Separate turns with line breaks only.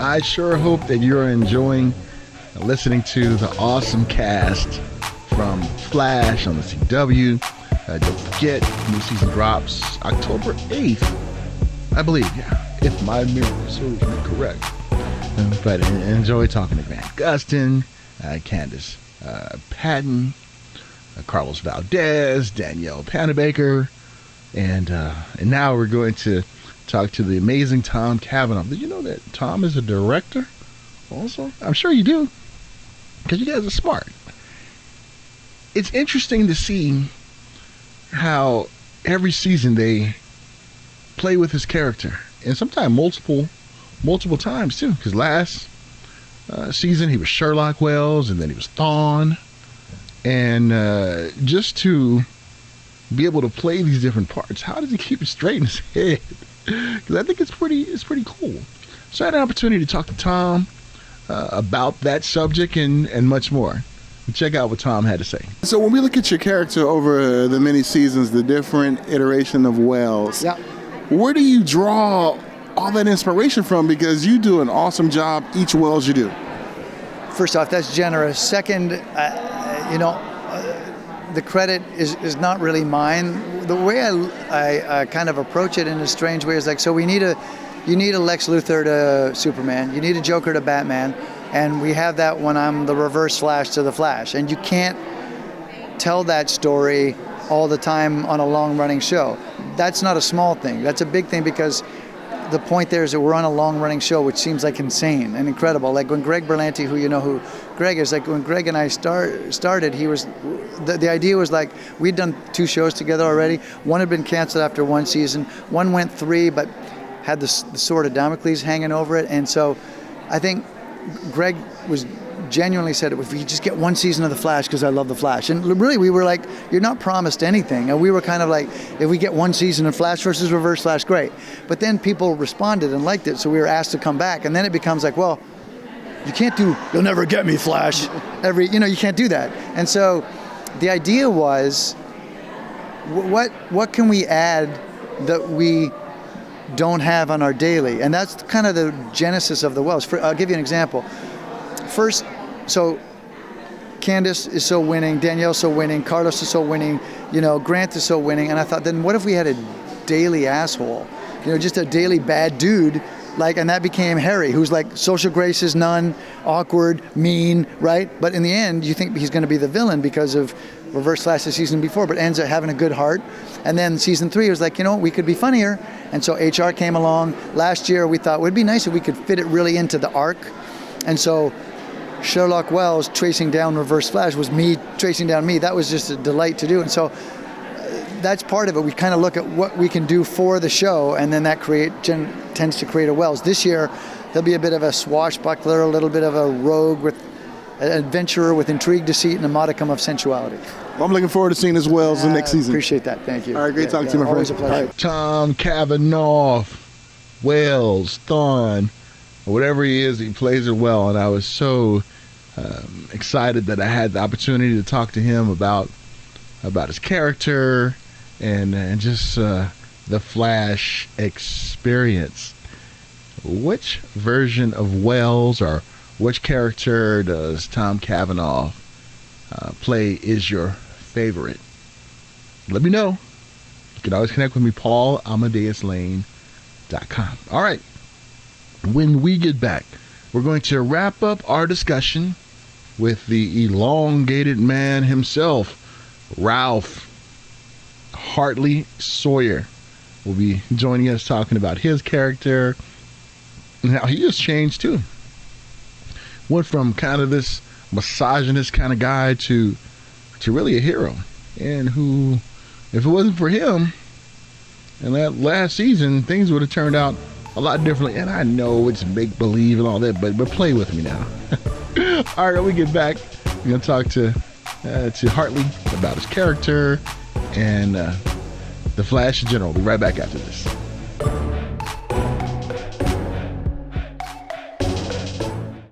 I sure hope that you're enjoying listening to the awesome cast from Flash on the CW. Don't forget, new season drops October 8th, I believe, yeah, if my memory serves me correct. But enjoy talking to Grant Gustin, Candace Patton, Carlos Valdez, Danielle Panabaker, and now we're going to talk to the amazing Tom Cavanaugh. Did you know that Tom is a director also? I'm sure you do, because you guys are smart. It's interesting to see how every season they play with his character, and sometimes multiple times too, because last season he was Sherlock Wells, and then he was Thawne, and just to be able to play these different parts, how does he keep it straight in his head? Because I think it's pretty cool. So I had an opportunity to talk to Tom about that subject and much more. Check out what Tom had to say.
So when we look at your character over the many seasons, the different iteration of Wells,
yeah,
where do you draw all that inspiration from? Because you do an awesome job each Wells you do.
First off, that's generous. Second, the credit is not really mine. The way I kind of approach it in a strange way is like, so you need a Lex Luthor to Superman, you need a Joker to Batman, and we have that when I'm the Reverse Flash to the Flash. And you can't tell that story all the time on a long-running show. That's not a small thing. That's a big thing, because the point there is that we're on a long-running show, which seems like insane and incredible. Like when Greg Berlanti, who Greg is, like when Greg and I started, he was, the idea was like, we'd done 2 shows together already. One had been canceled after 1 season. One went 3, but had the sword of Damocles hanging over it. And so I think Greg was genuinely said, if we just get 1 season of The Flash, because I love The Flash. And really, we were like, you're not promised anything. And we were kind of like, if we get 1 season of Flash versus Reverse Flash, great. But then people responded and liked it, so we were asked to come back. And then it becomes like, well, you can't do You'll Never Get Me, Flash. You can't do that. And so the idea was, what can we add that we don't have on our daily? And that's kind of the genesis of the Wells. I'll give you an example. First, so Candace is so winning, Danielle's so winning, Carlos is so winning, Grant is so winning, and I thought, then what if we had a daily asshole, just a daily bad dude, and that became Harry, who's like social graces none, awkward, mean, right? But in the end, you think he's going to be the villain because of Reverse Flash the season before, but ends up having a good heart. And then season 3 was like, we could be funnier. And so HR came along. Last year, we thought it would be nice if we could fit it really into the arc. And so Sherlock Wells tracing down Reverse Flash was me tracing down me. That was just a delight to do. And so that's part of it. We kind of look at what we can do for the show, and then that tends to create a Wells. This year, he'll be a bit of a swashbuckler, a little bit of a rogue, with an adventurer with intrigue, deceit, and a modicum of sensuality.
Well, I'm looking forward to seeing this Wells the next season.
Appreciate that. Thank you.
All right, great talking to you, my friend.
Always a pleasure.
Right.
Tom Cavanaugh, Wells, Thawne, whatever he is, he plays it well, and I was so excited that I had the opportunity to talk to him about his character and just the Flash experience. Which version of Wells or which character does Tom Cavanaugh play is your favorite? Let me know. You can always connect with me, PaulAmadeusLane.com. All right. When we get back, we're going to wrap up our discussion with the elongated man himself, Ralph Hartley Sawyer. Will be joining us talking about his character and how he has changed too. Went from kind of this misogynist kind of guy to really a hero, and who, if it wasn't for him in that last season, things would have turned out a lot differently. And I know it's make believe and all that, but play with me now. All right, when we get back, we're gonna talk to Hartley about his character and the Flash in general. We'll be right back after this.